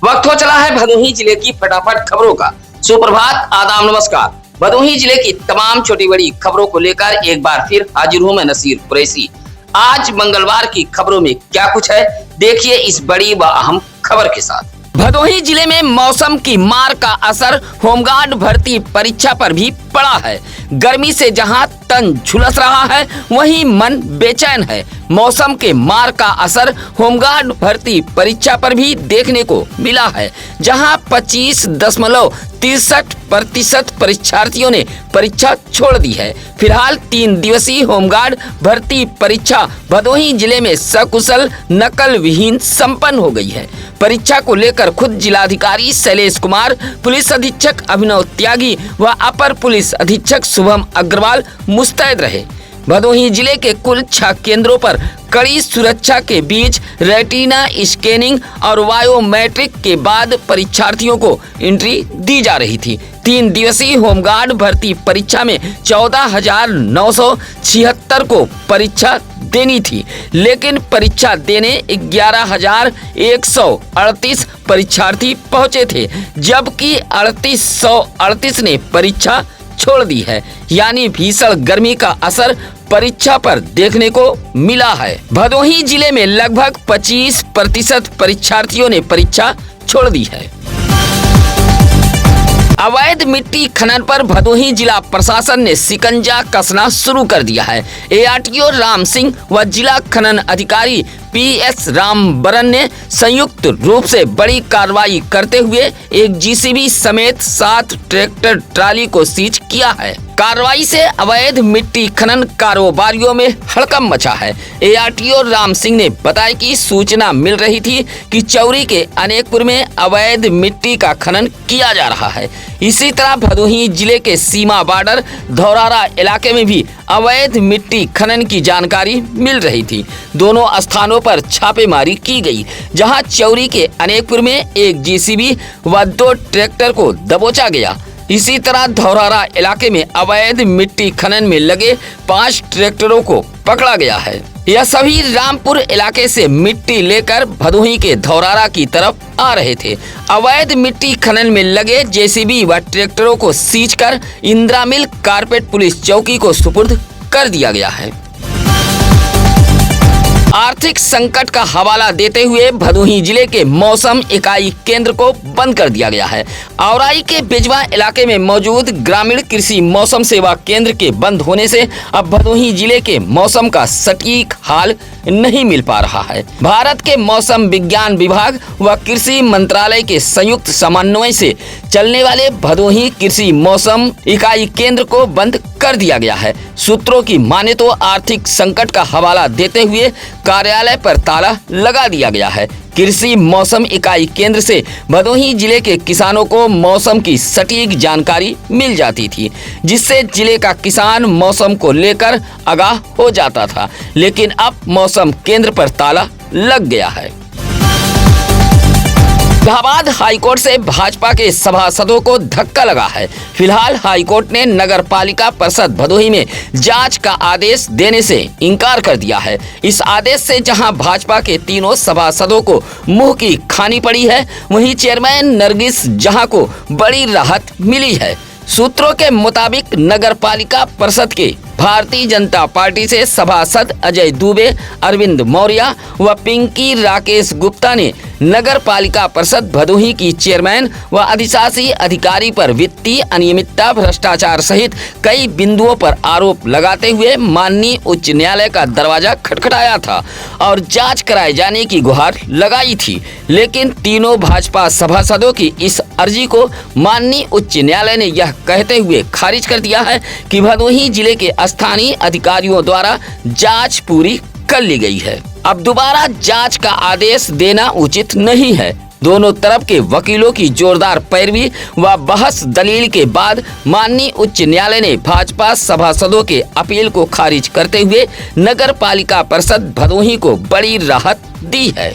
वक्त हो चला है भदोही जिले की फटाफट खबरों का। सुप्रभात, आदाब, नमस्कार। भदोही जिले की तमाम छोटी बड़ी खबरों को लेकर एक बार फिर हाजिर हूं मैं नसीर कुरैशी। आज मंगलवार की खबरों में क्या कुछ है, देखिए इस बड़ी व अहम खबर के साथ। भदोही जिले में मौसम की मार का असर होमगार्ड भर्ती परीक्षा पर भी पड़ा है। गर्मी से जहां तन झुलस रहा है, वहीं मन बेचैन है। मौसम के मार का असर होमगार्ड भर्ती परीक्षा पर भी देखने को मिला है, जहां 25.63% परीक्षार्थियों ने परीक्षा छोड़ दी है। फिलहाल 3 दिवसीय होमगार्ड भर्ती परीक्षा भदोही जिले में सकुशल नकल विहीन संपन्न हो गई है। परीक्षा को लेकर खुद जिलाधिकारी शैलेश कुमार, पुलिस अधीक्षक अभिनव त्यागी व अपर पुलिस अधीक्षक शुभम अग्रवाल मुस्तैद रहे। भदोही जिले के कुल 6 केंद्रों पर कड़ी सुरक्षा के बीच रेटिना स्कैनिंग और बायोमेट्रिक के बाद परीक्षार्थियों को एंट्री दी जा रही थी। 3 दिवसीय होमगार्ड भर्ती परीक्षा में 14,976 को परीक्षा देनी थी, लेकिन परीक्षा देने 11,138 परीक्षार्थी पहुंचे थे, जबकि 3,838 ने परीक्षा छोड़ दी है। यानी भीषण गर्मी का असर परीक्षा पर देखने को मिला है। भदोही जिले में लगभग 25% परीक्षार्थियों ने परीक्षा छोड़ दी है। अवैध मिट्टी खनन पर भदोही जिला प्रशासन ने शिकंजा कसना शुरू कर दिया है। ARTO राम सिंह व जिला खनन अधिकारी PS रामबरन ने संयुक्त रूप से बड़ी कार्रवाई करते हुए एक JCB समेत 7 ट्रैक्टर ट्राली को सीज किया है। कार्रवाई से अवैध मिट्टी खनन कारोबारियों में हड़कंप मचा है। ARTO राम सिंह ने बताया कि सूचना मिल रही थी कि चौरी के अनेकपुर में अवैध मिट्टी का खनन किया जा रहा है। इसी तरह भदोही जिले के सीमा बॉर्डर धौरारा इलाके में भी अवैध मिट्टी खनन की जानकारी मिल रही थी। दोनों स्थानों पर छापेमारी की गई, जहां चौरी के अनेकपुर में एक JCB व 2 ट्रैक्टर को दबोचा गया। इसी तरह धौरारा इलाके में अवैध मिट्टी खनन में लगे 5 ट्रैक्टरों को पकड़ा गया है। यह सभी रामपुर इलाके से मिट्टी लेकर भदोही के धौरारा की तरफ आ रहे थे। अवैध मिट्टी खनन में लगे JCB व ट्रैक्टरों को सीज कर इंदिरा मिल कारपेट पुलिस चौकी को सुपुर्द कर दिया गया है। आर्थिक संकट का हवाला देते हुए भदोही जिले के मौसम इकाई केंद्र को बंद कर दिया गया है। औराई के बिजवा इलाके में मौजूद ग्रामीण कृषि मौसम सेवा केंद्र के बंद होने से अब भदोही जिले के मौसम का सटीक हाल नहीं मिल पा रहा है। भारत के मौसम विज्ञान विभाग व कृषि मंत्रालय के संयुक्त समन्वय से चलने वाले भदोही कृषि मौसम इकाई केंद्र को बंद कर दिया गया है। सूत्रों की माने तो आर्थिक संकट का हवाला देते हुए कार्यालय पर ताला लगा दिया गया है। कृषि मौसम इकाई केंद्र से भदोही जिले के किसानों को मौसम की सटीक जानकारी मिल जाती थी, जिससे जिले का किसान मौसम को लेकर आगाह हो जाता था, लेकिन अब मौसम केंद्र पर ताला लग गया है। इलाहाबाद हाईकोर्ट से भाजपा के सभासदों को धक्का लगा है। फिलहाल हाईकोर्ट ने नगर पालिका परिषद भदोही में जांच का आदेश देने से इनकार कर दिया है। इस आदेश से जहां भाजपा के तीनों सभासदों को मुंह की खानी पड़ी है, वहीं चेयरमैन नरगिस जहां को बड़ी राहत मिली है। सूत्रों के मुताबिक नगर पालिका परिषद के भारतीय जनता पार्टी से सभासद अजय दुबे, अरविंद मौर्य व पिंकी राकेश गुप्ता ने नगर पालिका परिषद भदोही की चेयरमैन व अधिशासी अधिकारी पर वित्तीय अनियमितता, भ्रष्टाचार सहित कई बिंदुओं पर आरोप लगाते हुए माननीय उच्च न्यायालय का दरवाजा खटखटाया था और जांच कराए जाने की गुहार लगाई थी, लेकिन तीनों भाजपा सभासदों की इस अर्जी को माननीय उच्च न्यायालय ने यह कहते हुए खारिज कर दिया है कि भदोही जिले के स्थानीय अधिकारियों द्वारा जांच पूरी कर ली गई है। अब दोबारा जांच का आदेश देना उचित नहीं है। दोनों तरफ के वकीलों की जोरदार पैरवी व बहस दलील के बाद माननीय उच्च न्यायालय ने भाजपा सभासदों के अपील को खारिज करते हुए नगर पालिका परिषद भदोही को बड़ी राहत दी है।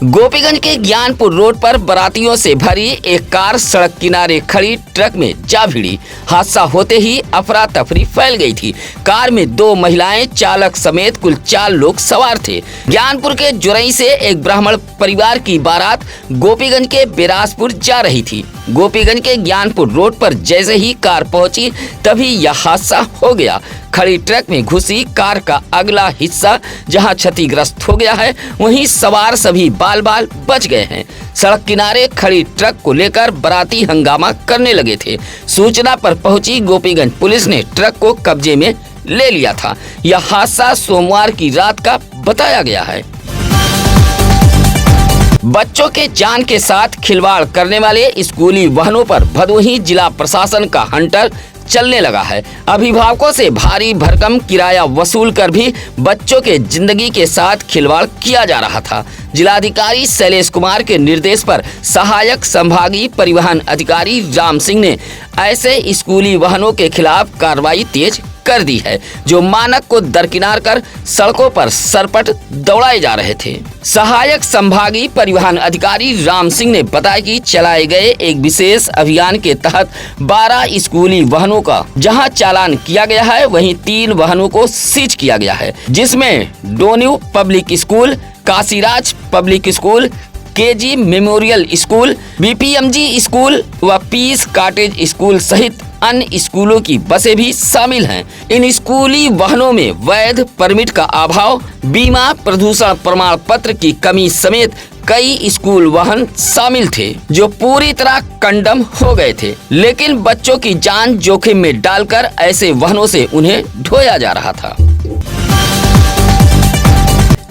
गोपीगंज के ज्ञानपुर रोड पर बारातियों से भरी एक कार सड़क किनारे खड़ी ट्रक में जा भिड़ी। हादसा होते ही अफरा तफरी फैल गई थी। कार में 2 महिलाएं, चालक समेत कुल 4 लोग सवार थे। ज्ञानपुर के जुरई से एक ब्राह्मण परिवार की बारात गोपीगंज के बिरासपुर जा रही थी। गोपीगंज के ज्ञानपुर रोड पर जैसे ही कार पहुंची तभी यह हादसा हो गया। खड़ी ट्रक में घुसी कार का अगला हिस्सा जहां क्षतिग्रस्त हो गया है, वहीं सवार सभी बाल बाल बच गए हैं। सड़क किनारे खड़ी ट्रक को लेकर बाराती हंगामा करने लगे थे। सूचना पर पहुंची गोपीगंज पुलिस ने ट्रक को कब्जे में ले लिया था। यह हादसा सोमवार की रात का बताया गया है। बच्चों के जान के साथ खिलवाड़ करने वाले स्कूली वाहनों पर भदोही जिला प्रशासन का हंटर चलने लगा है। अभिभावकों से भारी भरकम किराया वसूल कर भी बच्चों के जिंदगी के साथ खिलवाड़ किया जा रहा था। जिलाधिकारी शैलेश कुमार के निर्देश पर सहायक संभागीय परिवहन अधिकारी राम सिंह ने ऐसे स्कूली वाहनों के खिलाफ कार्रवाई तेज कर दी है, जो मानक को दरकिनार कर सड़कों पर सरपट दौड़ाए जा रहे थे। सहायक संभागीय परिवहन अधिकारी राम सिंह ने बताया कि चलाए गए एक विशेष अभियान के तहत 12 स्कूली वाहनों का जहां चालान किया गया है, वहीं 3 वाहनों को सीज किया गया है, जिसमें डोन्यू public school, Kashiraj public school, KG memorial school, BPMG school व पीस कॉटेज स्कूल सहित अन्य स्कूलों की बसें भी शामिल हैं। इन स्कूली वाहनों में वैध परमिट का अभाव, बीमा, प्रदूषण प्रमाण पत्र की कमी समेत कई स्कूल वाहन शामिल थे, जो पूरी तरह कंडम हो गए थे। लेकिन बच्चों की जान जोखिम में डालकर ऐसे वाहनों से उन्हें ढोया जा रहा था।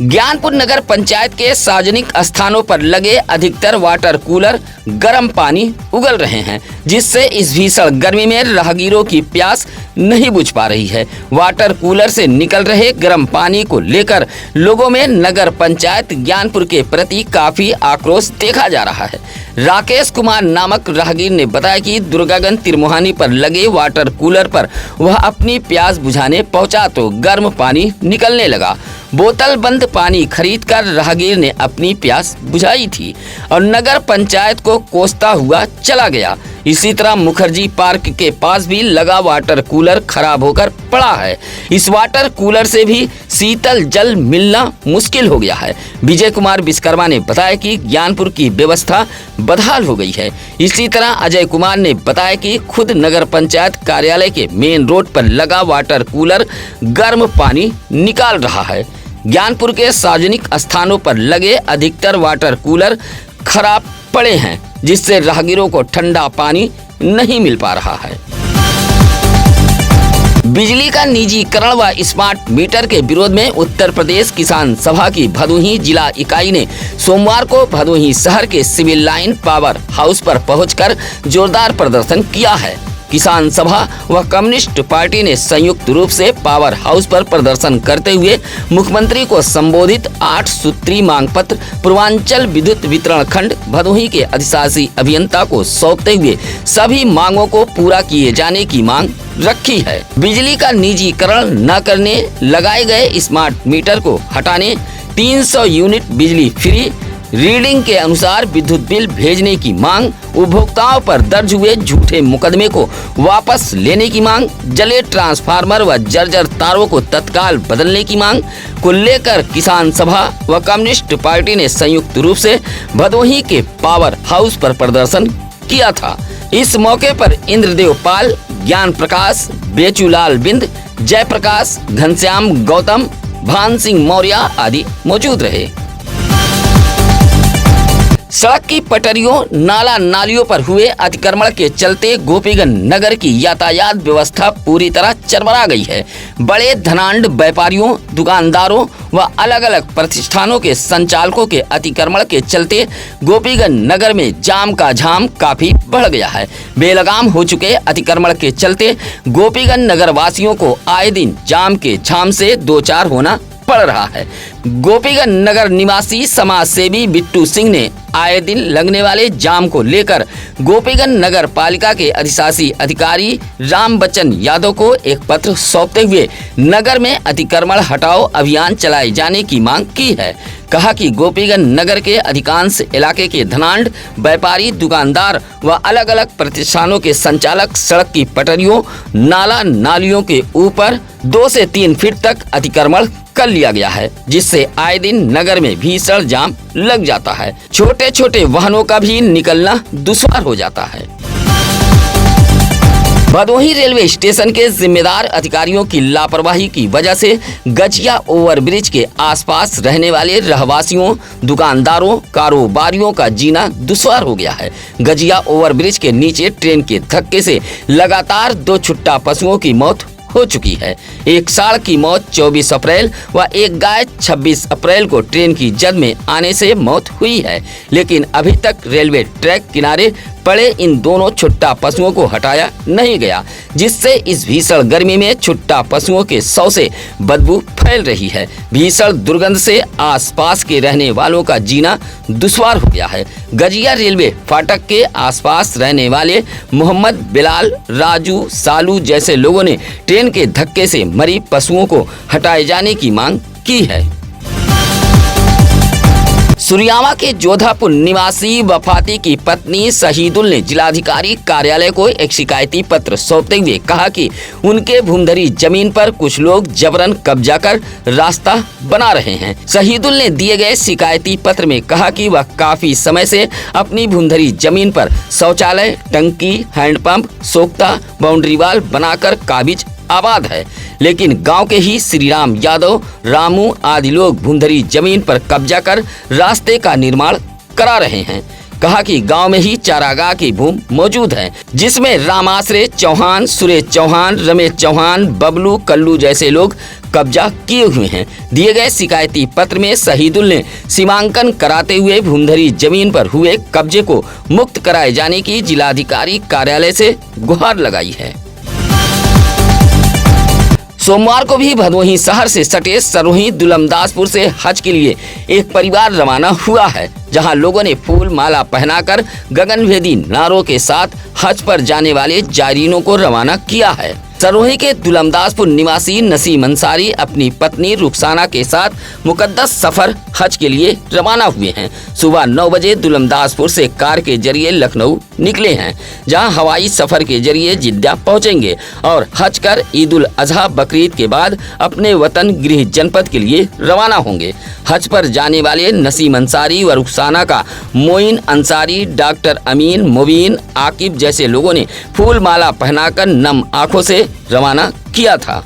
ज्ञानपुर नगर पंचायत के सार्वजनिक स्थानों पर लगे अधिकतर वाटर कूलर गर्म पानी उगल रहे हैं, जिससे इस भीषण गर्मी में राहगीरों की प्यास नहीं बुझ पा रही है। वाटर कूलर से निकल रहे गर्म पानी को लेकर लोगों में नगर पंचायत ज्ञानपुर के प्रति काफी आक्रोश देखा जा रहा है। राकेश कुमार नामक राहगीर ने बताया कि दुर्गागंज तिरमुहानी पर लगे वाटर कूलर पर वह अपनी प्यास बुझाने पहुंचा तो गर्म पानी निकलने लगा। बोतल बंद पानी खरीदकर राहगीर ने अपनी प्यास बुझाई थी और नगर पंचायत को कोसता हुआ चला गया। इसी तरह मुखर्जी पार्क के पास भी लगा वाटर कूलर खराब होकर पड़ा है। इस वाटर कूलर से भी शीतल जल मिलना मुश्किल हो गया है। विजय कुमार विश्वकर्मा ने बताया कि ज्ञानपुर की व्यवस्था बदहाल हो गई है। इसी तरह अजय कुमार ने बताया कि खुद नगर पंचायत कार्यालय के मेन रोड पर लगा वाटर कूलर गर्म पानी निकाल रहा है। ज्ञानपुर के सार्वजनिक स्थानों पर लगे अधिकतर वाटर कूलर खराब पड़े हैं, जिससे राहगीरों को ठंडा पानी नहीं मिल पा रहा है। बिजली का निजीकरण व स्मार्ट मीटर के विरोध में उत्तर प्रदेश किसान सभा की भदोही जिला इकाई ने सोमवार को भदोही शहर के सिविल लाइन पावर हाउस पर पहुंचकर जोरदार प्रदर्शन किया है। किसान सभा व कम्युनिस्ट पार्टी ने संयुक्त रूप से पावर हाउस पर प्रदर्शन करते हुए मुख्यमंत्री को संबोधित 8 सूत्री मांग पत्र पूर्वांचल विद्युत वितरण खंड भदोही के अधिशासी अभियंता को सौंपते हुए सभी मांगों को पूरा किए जाने की मांग रखी है। बिजली का निजीकरण न करने, लगाए गए स्मार्ट मीटर को हटाने, 300 यूनिट बिजली फ्री, रीडिंग के अनुसार विद्युत बिल भेजने की मांग, उपभोक्ताओं पर दर्ज हुए झूठे मुकदमे को वापस लेने की मांग, जले ट्रांसफार्मर व जर्जर तारों को तत्काल बदलने की मांग को लेकर किसान सभा व कम्युनिस्ट पार्टी ने संयुक्त रूप से भदोही के पावर हाउस पर प्रदर्शन किया था। इस मौके पर इंद्रदेव पाल, ज्ञान प्रकाश, बेचूलाल बिंद, जयप्रकाश, घनश्याम गौतम, भान सिंह मौर्य आदि मौजूद रहे। सड़क की पटरियों, नाला नालियों पर हुए अतिक्रमण के चलते गोपीगंज नगर की यातायात व्यवस्था पूरी तरह चरमरा गई है। बड़े धनाढ्य व्यापारियों, दुकानदारों व अलग अलग प्रतिष्ठानों के संचालकों के अतिक्रमण के चलते गोपीगंज नगर में जाम का झाम काफी बढ़ गया है। बेलगाम हो चुके अतिक्रमण के चलते गोपीगंज नगर वासियों को आए दिन जाम के झाम से दो चार होना पड़ रहा है। गोपीगंज नगर निवासी समाज सेवी बिट्टू सिंह ने आए दिन लगने वाले जाम को लेकर गोपीगंज नगर पालिका के अधिशासी अधिकारी राम बच्चन यादव को एक पत्र सौंपते हुए नगर में अतिक्रमण हटाओ अभियान चलाए जाने की मांग की है। कहा कि गोपीगंज नगर के अधिकांश इलाके के धनाढ्य व्यापारी, दुकानदार व अलग अलग प्रतिष्ठानों के संचालक सड़क की पटरियों, नाला नालियों के ऊपर 2 से 3 फीट तक अतिक्रमण कर लिया गया है, जिससे आए दिन नगर में भीषण जाम लग जाता है। छोटे छोटे वाहनों का भी निकलना दुश्वार हो जाता है। भदोही रेलवे स्टेशन के जिम्मेदार अधिकारियों की लापरवाही की वजह से गजिया ओवरब्रिज के आसपास रहने वाले रहवासियों, दुकानदारों, कारोबारियों का जीना दुश्वार हो गया है। गजिया ओवरब्रिज के नीचे ट्रेन के धक्के से लगातार 2 छुट्टा पशुओं की मौत हो चुकी है। एक सांड की मौत 24 अप्रैल व एक गाय 26 अप्रैल को ट्रेन की जद में आने से मौत हुई है, लेकिन अभी तक रेलवे ट्रैक किनारे पड़े इन दोनों छुट्टा पशुओं को हटाया नहीं गया, जिससे इस भीषण गर्मी में छुट्टा पशुओं के शव से बदबू फैल रही है। भीषण दुर्गंध से आसपास के रहने वालों का जीना दुश्वार हो गया है। गजिया रेलवे फाटक के आसपास रहने वाले मोहम्मद, बिलाल, राजू, सालू जैसे लोगों ने ट्रेन के धक्के से मरी पशुओं को हटाए जाने की मांग की है। सुरियामा के जोधापुर निवासी वफाती की पत्नी शहीदुल ने जिलाधिकारी कार्यालय को एक शिकायती पत्र सौंपते हुए कहा कि उनके भूमधरी जमीन पर कुछ लोग जबरन कब्जा कर रास्ता बना रहे हैं। शहीदुल ने दिए गए शिकायती पत्र में कहा कि वह काफी समय से अपनी भूमधरी जमीन पर शौचालय, टंकी, हैंडपंप, सोख्ता, बाउंड्री वाल बनाकर काबिज आबाद है, लेकिन गांव के ही श्रीराम यादव, रामू आदि लोग भूमधरी जमीन पर कब्जा कर रास्ते का निर्माण करा रहे हैं। कहा कि गांव में ही चारागाह की भूमि मौजूद है, जिसमें रामाश्रय चौहान, सुरेश चौहान, रमेश चौहान, बबलू, कल्लू जैसे लोग कब्जा किए हुए हैं। दिए गए शिकायती पत्र में शहीदुल ने सीमांकन कराते हुए भूमधरी जमीन पर हुए कब्जे को मुक्त कराए जाने की जिलाधिकारी कार्यालय से गुहार लगाई है। सोमवार को भी भदोही शहर से सटे सरोही दुलमदासपुर से हज के लिए एक परिवार रवाना हुआ है, जहां लोगों ने फूल माला पहनाकर गगनभेदी नारों के साथ हज पर जाने वाले जायरीनों को रवाना किया है। सरोही के दुलमदासपुर निवासी नसीम अंसारी अपनी पत्नी रुखसाना के साथ मुकद्दस सफर हज के लिए रवाना हुए हैं। सुबह 9 बजे दुलमदासपुर से कार के जरिए लखनऊ निकले हैं, जहां हवाई सफर के जरिए जिद्दा पहुंचेंगे और हज कर ईद उल अजहा बकरीद के बाद अपने वतन गृह जनपद के लिए रवाना होंगे। हज पर जाने वाले नसीम अंसारी व रुखसाना का मोइन अंसारी, डॉक्टर अमीन, मुबीन, आकिब जैसे लोगों ने फूल माला पहनाकर नम आंखों से रवाना किया था।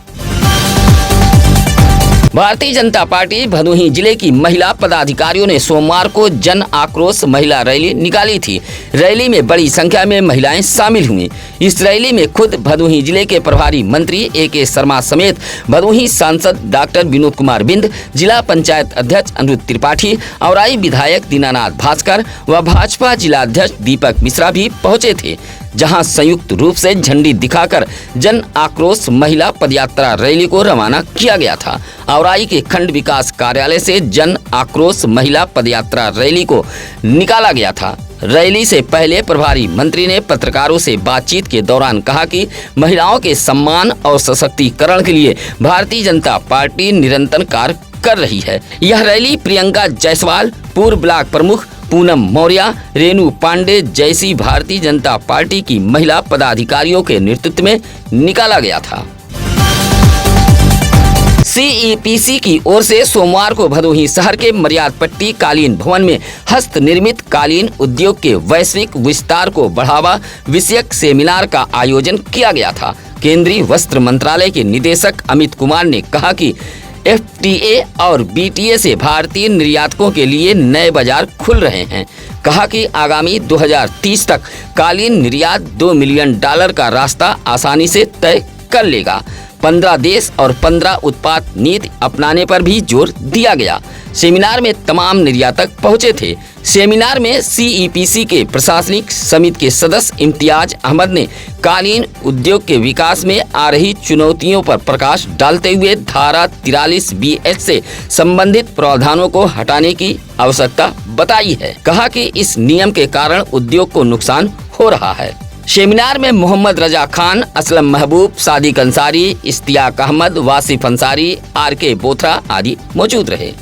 भारतीय जनता पार्टी भदोही जिले की महिला पदाधिकारियों ने सोमवार को जन आक्रोश महिला रैली निकाली थी। रैली में बड़ी संख्या में महिलाएं शामिल हुई। इस रैली में खुद भदोही जिले के प्रभारी मंत्री AK शर्मा समेत भदोही सांसद डॉक्टर विनोद कुमार बिंद, जिला पंचायत अध्यक्ष अनिरुद्ध त्रिपाठी, औराई विधायक दीनानाथ भास्कर व भाजपा जिलाध्यक्ष दीपक मिश्रा भी पहुंचे थे, जहां संयुक्त रूप से झंडी दिखाकर जन आक्रोश महिला पदयात्रा रैली को रवाना किया गया था। औराई के खंड विकास कार्यालय से जन आक्रोश महिला पदयात्रा रैली को निकाला गया था। रैली से पहले प्रभारी मंत्री ने पत्रकारों से बातचीत के दौरान कहा कि महिलाओं के सम्मान और सशक्तिकरण के लिए भारतीय जनता पार्टी निरंतर कार्य कर रही है। यह रैली प्रियंका जायसवाल, पूर्व ब्लॉक प्रमुख पूनम मौर्य, रेणु पांडे जैसी भारतीय जनता पार्टी की महिला पदाधिकारियों के नेतृत्व में निकाला गया था। CEPC की ओर से सोमवार को भदोही शहर के मर्याद पट्टी कालीन भवन में हस्त निर्मित कालीन उद्योग के वैश्विक विस्तार को बढ़ावा विषयक सेमिनार का आयोजन किया गया था। केंद्रीय वस्त्र मंत्रालय के निदेशक अमित कुमार ने कहा कि FTA और BTA से भारतीय निर्यातकों के लिए नए बाजार खुल रहे हैं। कहा कि आगामी 2030 तक कालीन निर्यात $2 मिलियन का रास्ता आसानी से तय कर लेगा। 15 देश और 15 उत्पाद नीति अपनाने पर भी जोर दिया गया। सेमिनार में तमाम निर्यातक पहुंचे थे। सेमिनार में CEPC के प्रशासनिक समिति के सदस्य इम्तियाज अहमद ने कालीन उद्योग के विकास में आ रही चुनौतियों पर प्रकाश डालते हुए धारा 43BH से संबंधित प्रावधानों को हटाने की आवश्यकता बताई है। कहा कि इस नियम के कारण उद्योग को नुकसान हो रहा है। सेमिनार में मोहम्मद रजा खान, असलम महबूब, सादिक अंसारी, इश्तियाक अहमद, वासिफ अंसारी, RK बोथरा आदि मौजूद रहे।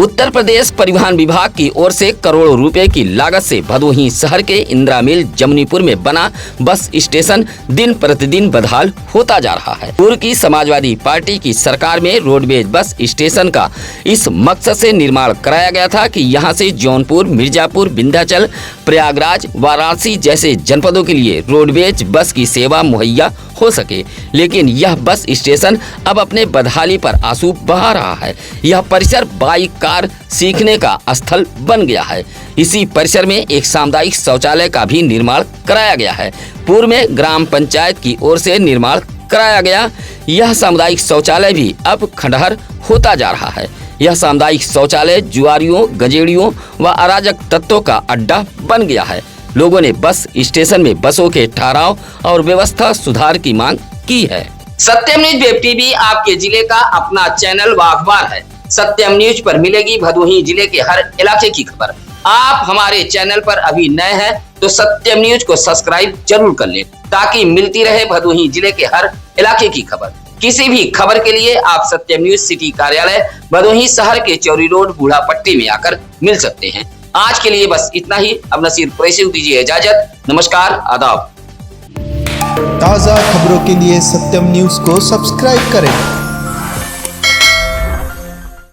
उत्तर प्रदेश परिवहन विभाग की ओर से करोड़ों रुपए की लागत से भदोही शहर के इंदिरा मिल जमुनीपुर में बना बस स्टेशन दिन प्रतिदिन बदहाल होता जा रहा है। पूर्व की समाजवादी पार्टी की सरकार में रोडवेज बस स्टेशन का इस मकसद से निर्माण कराया गया था कि यहां से जौनपुर, मिर्जापुर, विंध्याचल, प्रयागराज, वाराणसी जैसे जनपदों के लिए रोडवेज बस की सेवा मुहैया हो सके। लेकिन यह बस स्टेशन अब अपने बदहाली पर आंसू बहा रहा है। यह परिसर बाइक कार सीखने का स्थल बन गया है। इसी परिसर में एक सामुदायिक शौचालय का भी निर्माण कराया गया है। पूर्व में ग्राम पंचायत की ओर से निर्माण कराया गया यह सामुदायिक शौचालय भी अब खंडहर होता जा रहा है। यह सामुदायिक शौचालय जुआरियों, गजेड़ियों व अराजक तत्वों का अड्डा बन गया है। लोगों ने बस स्टेशन में बसों के ठहराव और व्यवस्था सुधार की मांग की है। सत्यम न्यूज वेब टीवी आपके जिले का अपना चैनल व अखबार है। सत्यम न्यूज पर मिलेगी भदोही जिले के हर इलाके की खबर। आप हमारे चैनल पर अभी नए हैं तो सत्यम न्यूज को सब्सक्राइब जरूर कर लें ताकि मिलती रहे भदोही जिले के हर इलाके की खबर। किसी भी खबर के लिए आप सत्यम न्यूज सिटी कार्यालय भदोही शहर के चौरी रोड बूढ़ा पट्टी में आकर मिल सकते हैं। आज के लिए बस इतना ही। अब नसीर कुरैशी को दीजिए इजाजत। नमस्कार, आदाब। ताज़ा खबरों के लिए सत्यम न्यूज को सब्सक्राइब करें।